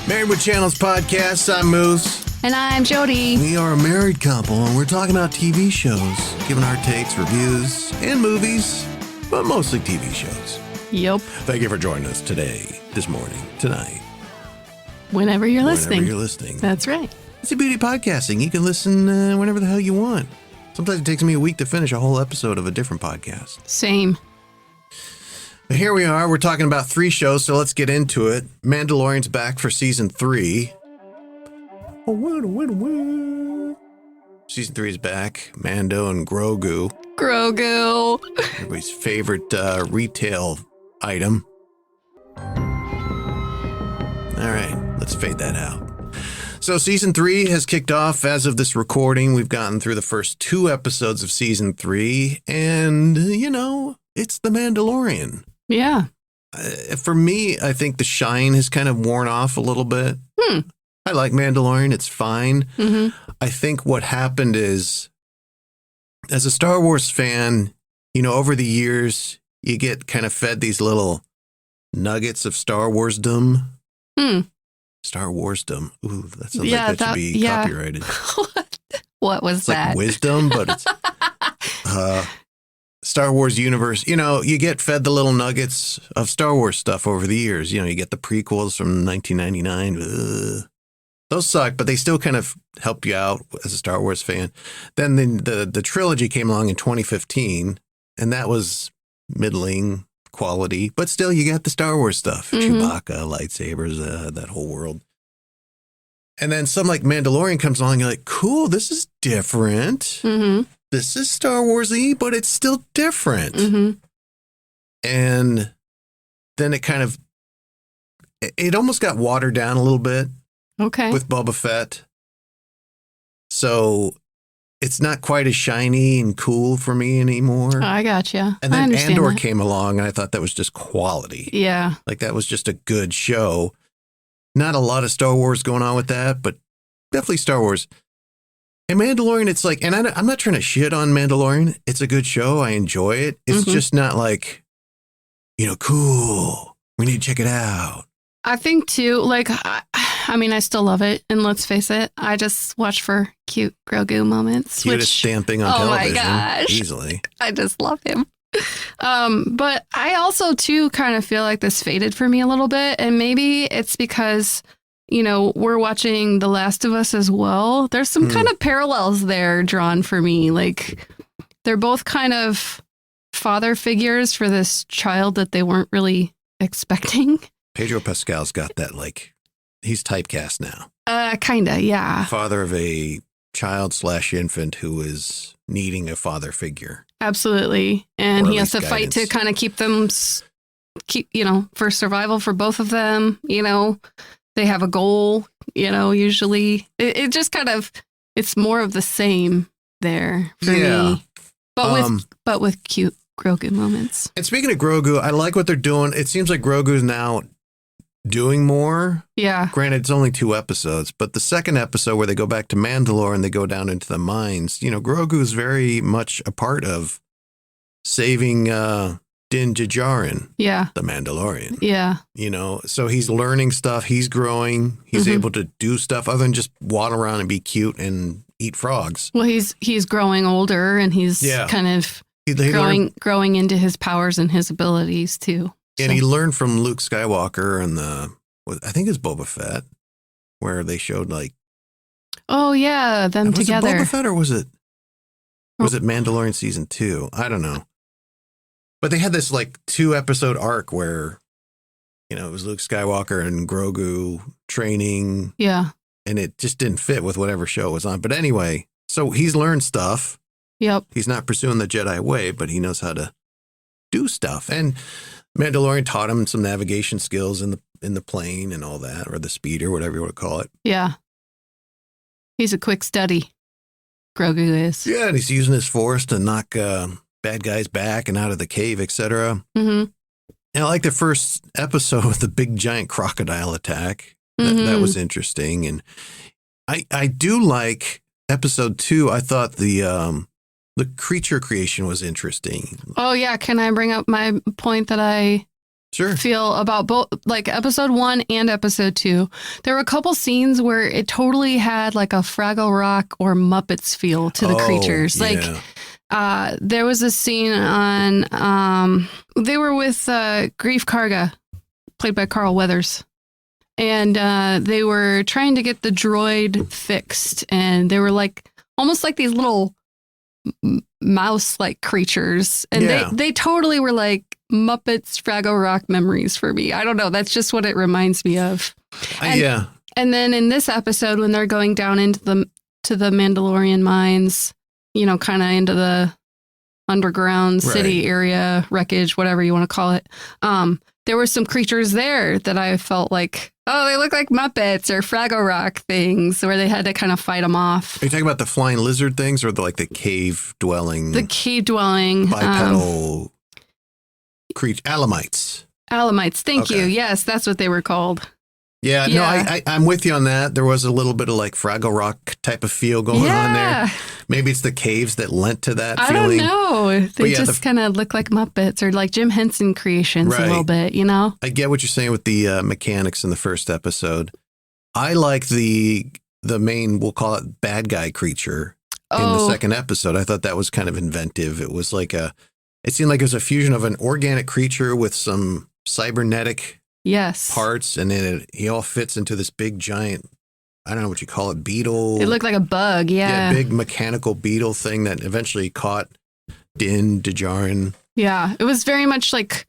Married with Channels podcast. I'm Moose. And I'm Jody. We are a married couple, and we're talking about TV shows, giving our takes, reviews, and movies, but mostly TV shows. Yep. Thank you for joining us today, this morning, tonight. Whenever you're listening. Whenever you're listening. That's right. It's the beauty of podcasting. You can listen whenever the hell you want. Sometimes it takes me a week to finish a whole episode of a different podcast. Same. But here we are. We're talking about 3 shows, so let's get into it. Mandalorian's back for season 3. Season 3 is back. Mando and Grogu. Grogu. Everybody's favorite retail item. All right, let's fade that out. So season 3 has kicked off as of this recording. We've gotten through the first 2 episodes of season 3, and, it's The Mandalorian. Yeah. For me, I think the shine has kind of worn off a little bit. I like Mandalorian. It's fine. Mm-hmm. I think what happened is, as a Star Wars fan, over the years, you get kind of fed these little nuggets of Star Warsdom. Star Warsdom. Ooh, that sounds like that should be copyrighted. What was that? Like wisdom, but it's Star Wars universe. You get fed the little nuggets of Star Wars stuff over the years. You get the prequels from 1999. Those suck, but they still kind of help you out as a Star Wars fan. Then the trilogy came along in 2015, and that was middling quality, but still you got the Star Wars stuff. Chewbacca, lightsabers, that whole world. And then some like Mandalorian comes along, you're like, cool, this is different. This is Star Wars-y, but it's still different. And then it almost got watered down a little bit. Okay. With Boba Fett. So it's not quite as shiny and cool for me anymore. I gotcha. And then Andor came along, and I thought that was just quality. Yeah. Like that was just a good show. Not a lot of Star Wars going on with that, but definitely Star Wars. And Mandalorian, it's like, and I'm not trying to shit on Mandalorian. It's a good show. I enjoy it. It's just not like, cool. We need to check it out. I think too, I still love it. And let's face it, I just watch for cute Grogu moments. Cutest damn thing on television. Oh my gosh. Easily. I just love him. But I also too kind of feel like this faded for me a little bit. And maybe it's because, we're watching The Last of Us as well. There's some kind of parallels there drawn for me. Like they're both kind of father figures for this child that they weren't really expecting. Pedro Pascal's got that, he's typecast now. Kinda, yeah. Father of a child/infant who is needing a father figure. Absolutely. And he has to guidance. fight to kind of keep for survival for both of them. They have a goal, usually. It just kind of, it's more of the same there for me. But with cute Grogu moments. And speaking of Grogu, I like what they're doing. It seems like Grogu's now doing more. Yeah. Granted, it's only 2 episodes, but the second episode where they go back to Mandalore and they go down into the mines, Grogu's very much a part of saving Din Djarin, the Mandalorian. Yeah. So he's learning stuff. He's growing. He's able to do stuff other than just waddle around and be cute and eat frogs. Well, he's growing older and he's kind of growing into his powers and his abilities too. And he learned from Luke Skywalker and I think it's Boba Fett, where they showed them together. Was it Boba Fett or was it Mandalorian season 2? I don't know. But they had this 2-episode arc where, it was Luke Skywalker and Grogu training. Yeah. And it just didn't fit with whatever show it was on. But anyway, so he's learned stuff. Yep. He's not pursuing the Jedi way, but he knows how to do stuff. And Mandalorian taught him some navigation skills in the plane and all that, or the speeder, whatever you want to call it. Yeah. He's a quick study. Grogu is. Yeah, and he's using his force to knock bad guys back and out of the cave, etc. And I like the first episode with the big giant crocodile attack. That was interesting. And I do like episode 2. I thought the creature creation was interesting. Oh, yeah. Can I bring up my point that I feel about both, like episode 1 and episode 2. There were a couple scenes where it totally had like a Fraggle Rock or Muppets feel to the creatures. Like there was a scene on, they were with Grief Karga, played by Carl Weathers. And they were trying to get the droid fixed. And they were like, almost like these little mouse-like creatures. And they totally were like Muppets Fraggle Rock memories for me. I don't know. That's just what it reminds me of. And, and then in this episode, when they're going down into the Mandalorian mines, you know, kind of into the underground city area, wreckage, whatever you want to call it. There were some creatures there that I felt like, oh, they look like Muppets or Fraggle Rock things, where they had to kind of fight them off. Are you talking about the flying lizard things or the cave dwelling? The cave dwelling bipedal creature, Alamites. Alamites, thank you. Yes, that's what they were called. Yeah, no, I'm with you on that. There was a little bit of like Fraggle Rock type of feel going on there. Maybe it's the caves that lent to that feeling. I don't know. They just kind of look like Muppets or like Jim Henson creations a little bit, you know? I get what you're saying with the mechanics in the first episode. I like the main, we'll call it bad guy creature in the second episode. I thought that was kind of inventive. It was like it seemed like it was a fusion of an organic creature with some cybernetic parts, and then he all fits into this big giant, I don't know what you call it, beetle. It looked like a bug, yeah, big mechanical beetle thing that eventually caught Din Djarin. Yeah, it was very much like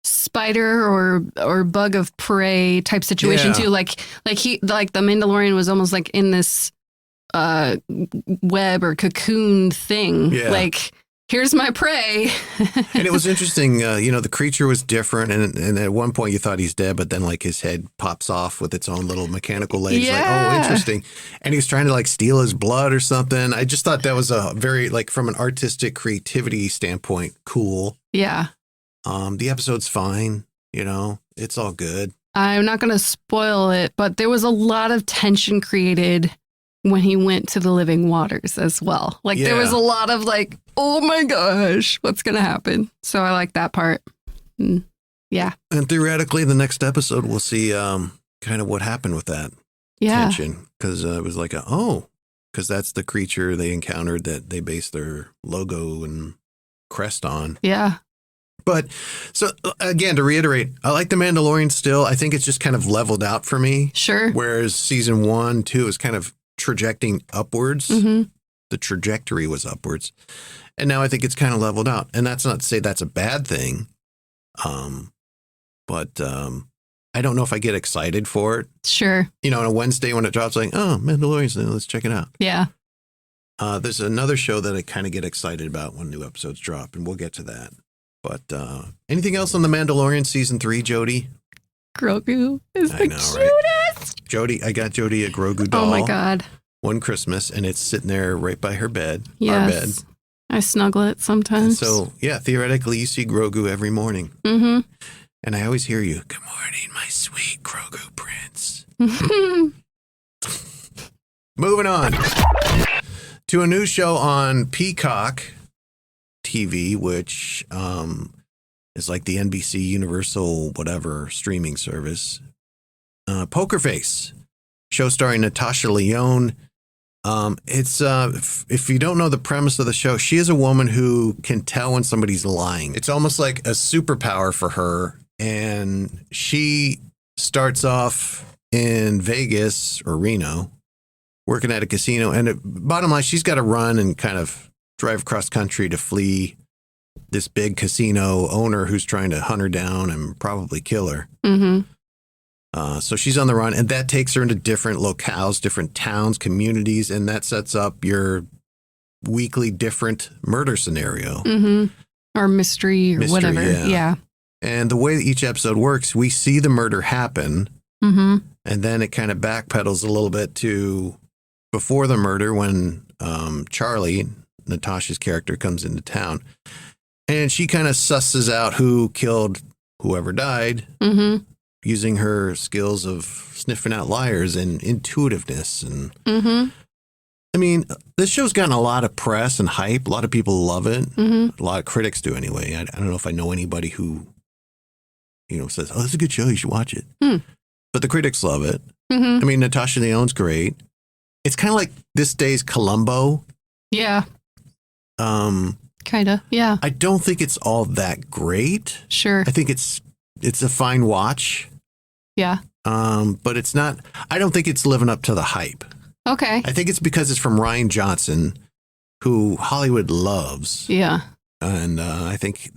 spider or bug of prey type situation too. Like the Mandalorian was almost like in this web or cocoon thing. Yeah. Like, here's my prey. And it was interesting, the creature was different, and at one point you thought he's dead, but then like his head pops off with its own little mechanical legs. Like, oh, interesting. And he's trying to like steal his blood or something. I just thought that was a very, like, from an artistic creativity standpoint, cool. Yeah. The episode's fine, it's all good. I'm not going to spoil it, but there was a lot of tension created when he went to the living waters as well. Like there was a lot of like, oh my gosh, what's going to happen? So I like that part. Yeah. And theoretically, the next episode, we'll see kind of what happened with that tension. Because it was like, because that's the creature they encountered that they based their logo and crest on. Yeah. But so again, to reiterate, I like The Mandalorian still. I think it's just kind of leveled out for me. Sure. Whereas season 1, 2 is kind of trajecting upwards. Mm-hmm. The trajectory was upwards. And now I think it's kind of leveled out. And that's not to say that's a bad thing. But I don't know if I get excited for it. Sure. On a Wednesday when it drops, like, oh, Mandalorian, let's check it out. Yeah. There's another show that I kind of get excited about when new episodes drop, and we'll get to that. But anything else on The Mandalorian season 3, Jody? Grogu is the cutest. Right? Jody, I got Jody a Grogu doll. Oh my God. One Christmas, and it's sitting there right by her bed. Yes. Our bed. I snuggle it sometimes. So, yeah, theoretically, you see Grogu every morning. Mm-hmm. And I always hear you, good morning, my sweet Grogu prince. Moving on to a new show on Peacock TV, which is like the NBC Universal whatever streaming service. Poker Face, show starring Natasha Lyonne. It's if you don't know the premise of the show, she is a woman who can tell when somebody's lying. It's almost like a superpower for her, and she starts off in Vegas or Reno, working at a casino. And bottom line, she's got to run and kind of drive across country to flee this big casino owner who's trying to hunt her down and probably kill her. Mm-hmm. So she's on the run, and that takes her into different locales, different towns, communities, and that sets up your weekly different murder scenario. Mm-hmm. Or mystery or whatever. Yeah. And the way that each episode works, we see the murder happen, mm-hmm. and then it kind of backpedals a little bit to before the murder when Charlie, Natasha's character, comes into town. And she kind of susses out who killed whoever died. Mm-hmm. Using her skills of sniffing out liars and intuitiveness. And mm-hmm. I mean, this show's gotten a lot of press and hype. A lot of people love it. Mm-hmm. A lot of critics do anyway. I don't know if I know anybody who says, "Oh, this is a good show. You should watch it." Hmm. But the critics love it. Mm-hmm. I mean, Natasha Lyonne's great. It's kind of like this day's Columbo. Yeah. Kind of. Yeah. I don't think it's all that great. Sure. I think it's a fine watch. Yeah. But it's not. I don't think it's living up to the hype. Okay. I think it's because it's from Rian Johnson, who Hollywood loves. Yeah. And I think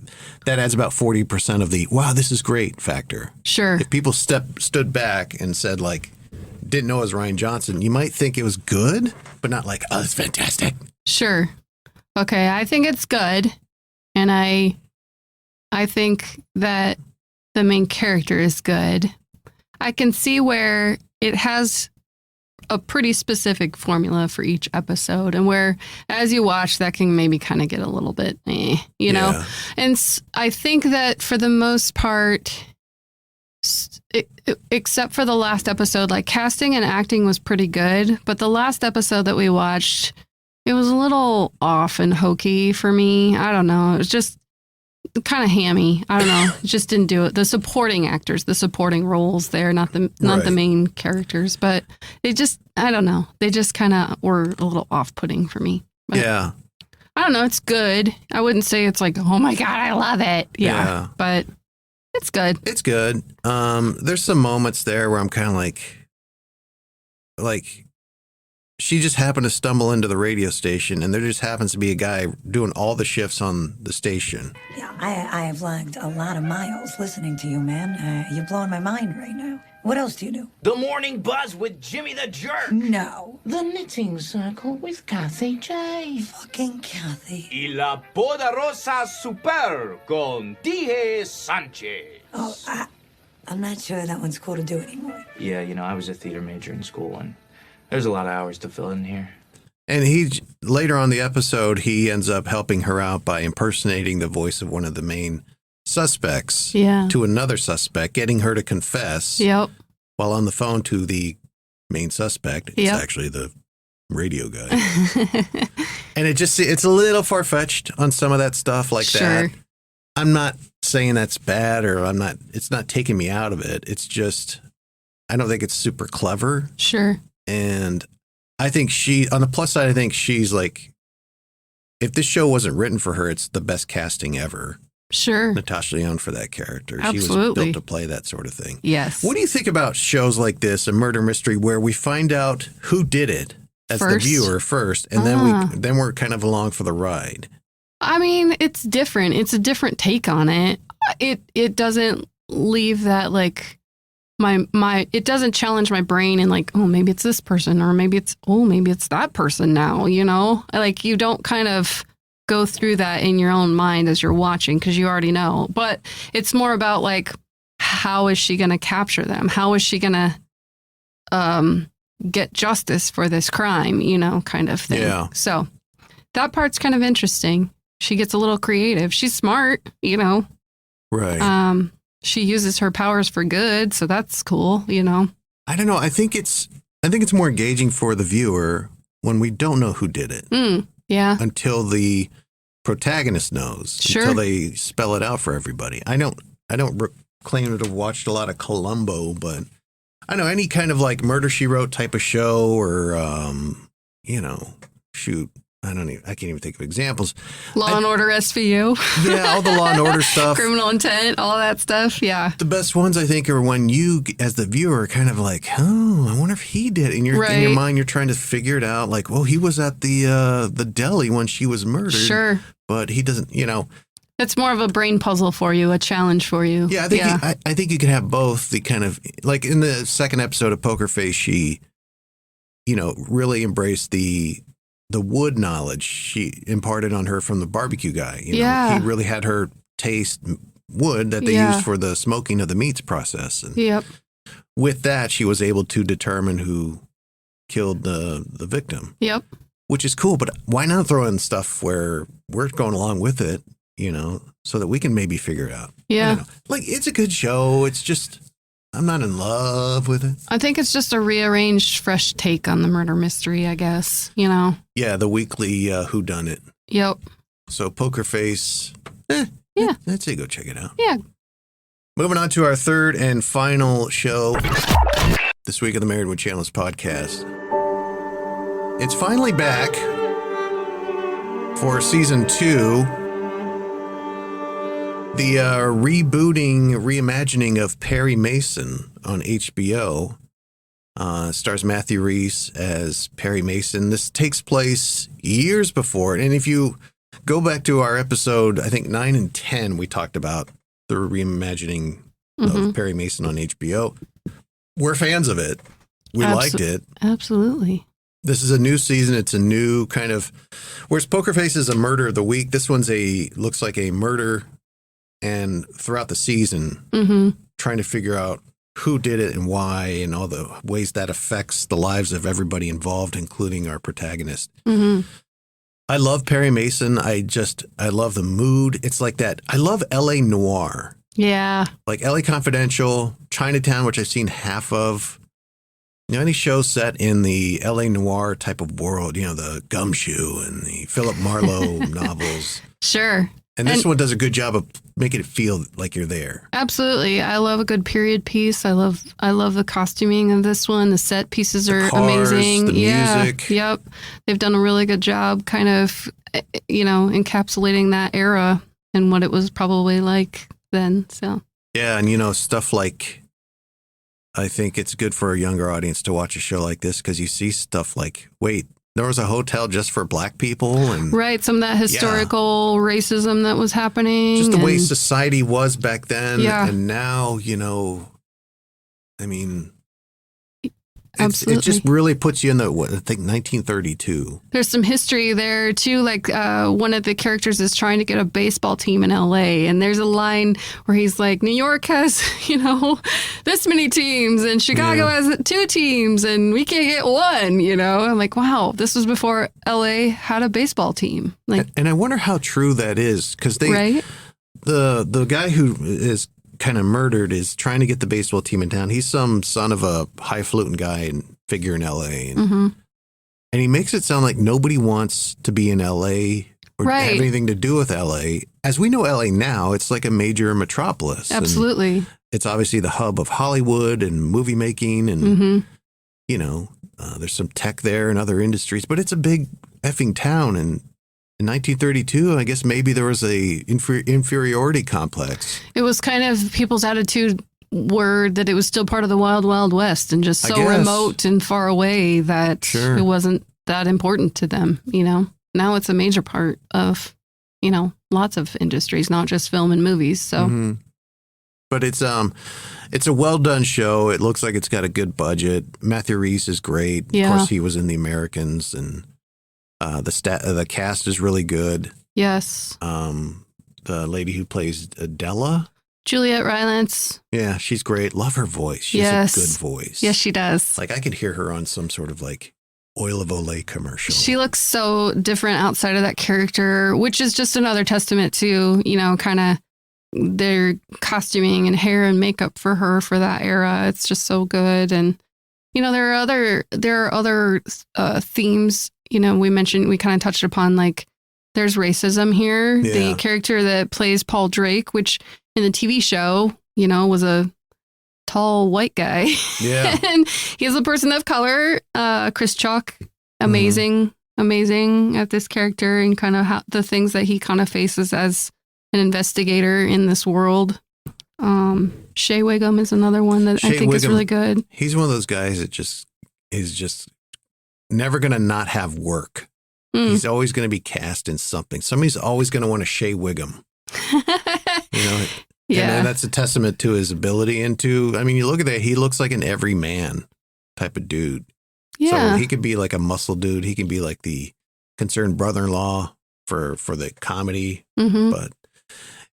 that adds about 40% of the, wow, this is great factor. Sure. If people stood back and said, like, didn't know it was Rian Johnson, you might think it was good, but not like, oh, it's fantastic. Sure. Okay. I think it's good. And I think that the main character is good. I can see where it has a pretty specific formula for each episode, and where as you watch that can maybe kind of get a little bit you know. Yeah. And I think that for the most part, except for the last episode, like casting and acting was pretty good, but the last episode that we watched, it was a little off and hokey for me. I don't know, it was just kind of hammy. I don't know. It just didn't do it. The supporting actors, the supporting roles there, not the main characters, but they just, I don't know. They just kind of were a little off-putting for me. But Yeah. I don't know. It's good. I wouldn't say it's like, oh my God, I love it. Yeah. But it's good. It's good. There's some moments there where I'm kind of like, she just happened to stumble into the radio station, and there just happens to be a guy doing all the shifts on the station. Yeah, I have logged a lot of miles listening to you, man. You're blowing my mind right now. What else do you do? The Morning Buzz with Jimmy the Jerk. No. The Knitting Circle with Kathy J. Fucking Kathy. Y la Poderosa Super con T.J. Sanchez. Oh, I'm not sure that one's cool to do anymore. Yeah, I was a theater major in school, and there's a lot of hours to fill in here. And later on the episode, he ends up helping her out by impersonating the voice of one of the main suspects to another suspect, getting her to confess while on the phone to the main suspect. It's actually the radio guy. And it's a little far-fetched on some of that stuff like that. I'm not saying that's bad, or it's not taking me out of it. It's just, I don't think it's super clever. Sure. And I think on the plus side, I think she's like, if this show wasn't written for her, it's the best casting ever. Sure. Natasha Lyonne for that character. Absolutely. She was built to play that sort of thing. Yes. What do you think about shows like this, a murder mystery, where we find out who did it as the viewer first, and then we're kind of along for the ride? I mean, it's different. It's a different take on it. It doesn't leave that like it doesn't challenge my brain and like, oh, maybe it's this person, or maybe it's that person now, like you don't kind of go through that in your own mind as you're watching, because you already know. But it's more about like, how is she going to capture them? How is she going to get justice for this crime, kind of thing. Yeah. So that part's kind of interesting. She gets a little creative. She's smart, Right. She uses her powers for good, so that's cool, I don't know. I think it's more engaging for the viewer when we don't know who did it. Yeah. Until the protagonist knows. Sure. Until they spell it out for everybody. I don't claim to have watched a lot of Columbo, but I know any kind of like Murder, She Wrote type of show, or shoot. I can't even think of examples. Law and Order SVU. Yeah, all the Law and Order stuff. Criminal Intent, all that stuff. Yeah. The best ones, I think, are when you, as the viewer, are kind of like, oh, I wonder if he did. And in your mind, you're trying to figure it out. Like, well, he was at the deli when she was murdered. Sure. But he doesn't, It's more of a brain puzzle for you, a challenge for you. Yeah, I think you can have both. The kind of, like in the second episode of Poker Face, she, really embraced the wood knowledge she imparted on her from the barbecue guy. He really had her taste wood that they used for the smoking of the meats process. And with that, she was able to determine who killed the victim. Yep. Which is cool, but why not throw in stuff where we're going along with it, so that we can maybe figure it out. Yeah. Like, it's a good show. It's just, I'm not in love with it. I think it's just a rearranged, fresh take on the murder mystery, I guess, Yeah, the weekly whodunit. Yep. So Poker Face, yeah. I'd say go check it out. Yeah. Moving on to our third and final show this week of the Married with Channels podcast. It's finally back for season 2. The reimagining of Perry Mason on HBO stars Matthew Rhys as Perry Mason. This takes place years before it. And if you go back to our episode, I think 9 and 10, we talked about the reimagining of Perry Mason on HBO. We're fans of it. We liked it. Absolutely. This is a new season. It's a new kind of, whereas Poker Face is a murder of the week, this one's looks like a murder. And throughout the season, trying to figure out who did it and why, and all the ways that affects the lives of everybody involved, including our protagonist. I love Perry Mason. I love the mood. It's like that. I love LA Noir. Yeah. Like LA Confidential, Chinatown, which I've seen half of. Any show set in the LA Noir type of world, the Gumshoe and the Philip Marlowe novels. Sure. And this one does a good job of making it feel like you're there. Absolutely. I love a good period piece. I love the costuming of this one. The set pieces are cars, amazing. The music. Yep. They've done a really good job kind of, encapsulating that era and what it was probably like then. So. Yeah. And, stuff like, I think it's good for a younger audience to watch a show like this because you see stuff like, wait, there was a hotel just for black people. And right. Some of that historical racism that was happening. Just the way society was back then. Yeah. And now, I mean, absolutely. It just really puts you in I think 1932. There's some history there too. Like one of the characters is trying to get a baseball team in LA. And there's a line where he's like, New York has, this many teams and Chicago has 2 teams and we can't get one, I'm like, wow, this was before LA had a baseball team. Like, and I wonder how true that is because the guy who is kind of murdered is trying to get the baseball team in town. He's some son of a highfalutin guy and figure in LA. And he makes it sound like nobody wants to be in LA or have anything to do with LA. As we know LA now, it's like a major metropolis. Absolutely. And it's obviously the hub of Hollywood and movie making and, there's some tech there and other industries, but it's a big effing town. And in 1932, I guess maybe there was a inferiority complex. It was kind of people's attitude were that it was still part of the wild, wild west and just so remote and far away that it wasn't that important to them, Now it's a major part of, lots of industries, not just film and movies. So, but it's a well done show. It looks like it's got a good budget. Matthew Rhys is great. Yeah. Of course, he was in The Americans and. The cast is really good. Yes. The lady who plays Adela. Juliet Rylance. Yeah, she's great. Love her voice. She has a good voice. Yes, she does. Like I could hear her on some sort of like Oil of Olay commercial. She looks so different outside of that character, which is just another testament to, kind of their costuming and hair and makeup for her for that era. It's just so good. And, there are other themes. We kind of touched upon like there's racism here. Yeah. The character that plays Paul Drake, which in the TV show, was a tall white guy. Yeah. And he's a person of color. Chris Chalk, amazing at this character and kind of the things that he kind of faces as an investigator in this world. Shea Wiggum is another one that I think is really good. He's one of those guys that is just never going to not have work. He's always going to be cast in something. Somebody's always going to want to Shea Wiggum. And that's a testament to his ability and to, you look at that, he looks like an everyman type of dude. Yeah. So he could be like a muscle dude. He can be like the concerned brother-in-law for the comedy. But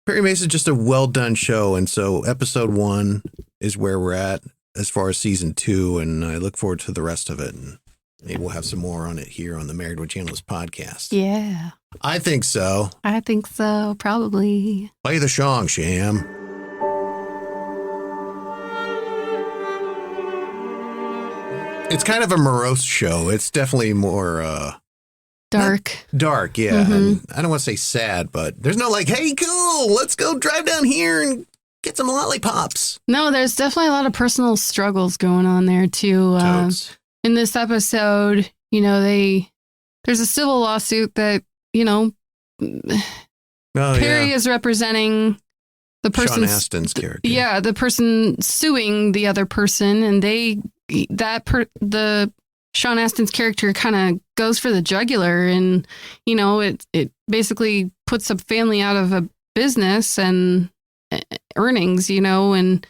Perry Mason's just a well-done show. And so episode 1 is where we're at as far as season 2. And I look forward to the rest of it. And maybe we'll have some more on it here on the Married with Channels podcast. Yeah. I think so. I think so, probably. Play the song, Sham. It's kind of a morose show. It's definitely more... dark. Dark, yeah. And I don't want to say sad, but there's no like, hey, cool, let's go drive down here and get some lollipops. No, there's definitely a lot of personal struggles going on there too. Totes. In this episode, there's a civil lawsuit that, Perry is representing the person. Sean Astin's character. Yeah, the person suing the other person, and the Sean Astin's character kind of goes for the jugular, and it basically puts a family out of a business and earnings, and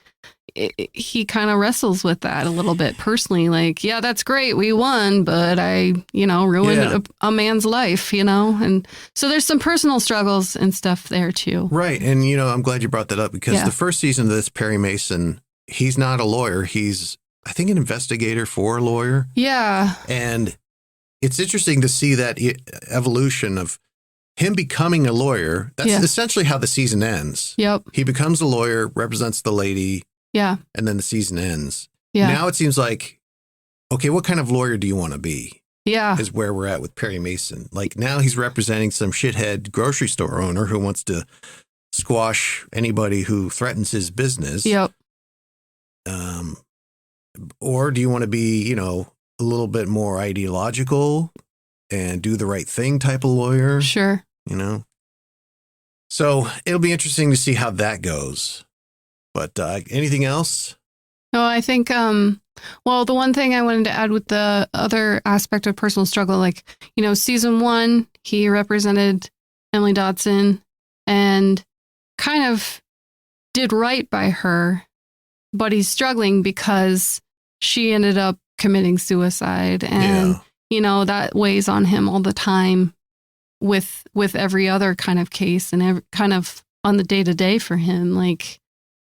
he kind of wrestles with that a little bit personally. Like, yeah, that's great, we won, but I, ruined a man's life, and so there's some personal struggles and stuff there too. Right, and I'm glad you brought that up because the first season of this Perry Mason, he's not a lawyer. He's, I think, an investigator for a lawyer. Yeah. And it's interesting to see that evolution of him becoming a lawyer. That's essentially how the season ends. Yep. He becomes a lawyer, represents the lady. Yeah. And then the season ends. Yeah. Now it seems like, okay, what kind of lawyer do you want to be? Yeah. Is where we're at with Perry Mason. Like now he's representing some shithead grocery store owner who wants to squash anybody who threatens his business. Yep. Or do you want to be, a little bit more ideological and do the right thing type of lawyer? Sure. So it'll be interesting to see how that goes. But anything else? No, I think, the one thing I wanted to add with the other aspect of personal struggle, like, season 1, he represented Emily Dodson and kind of did right by her, but he's struggling because she ended up committing suicide. And, that weighs on him all the time with every other kind of case and kind of on the day to day for him. Like,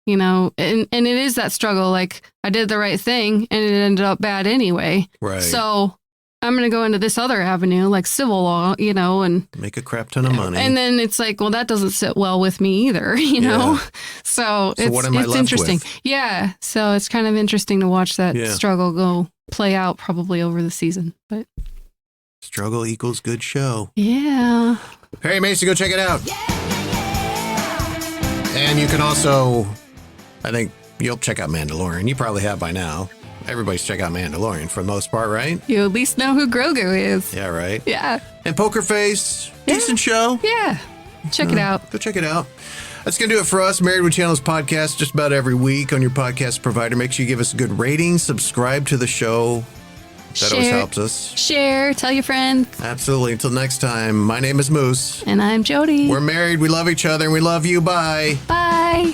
and it is that struggle. Like, I did the right thing and it ended up bad anyway. Right. So I'm going to go into this other avenue, like civil law, and make a crap ton of money. And then it's like, well, that doesn't sit well with me either, know? So what am I it's left interesting. with? Yeah. So it's kind of interesting to watch that struggle play out probably over the season. But struggle equals good show. Yeah. Perry Mason, go check it out. And you can also, I think you'll check out Mandalorian. You probably have by now. Everybody's check out Mandalorian for the most part, right? You at least know who Grogu is. Yeah, right. Yeah. And Poker Face, decent show. Yeah. Check it out. Go check it out. That's going to do it for us. Married with Channels podcast just about every week on your podcast provider. Make sure you give us a good rating. Subscribe to the show. That always helps us. Share. Tell your friends. Absolutely. Until next time, my name is Moose. And I'm Jody. We're married. We love each other and we love you. Bye. Bye.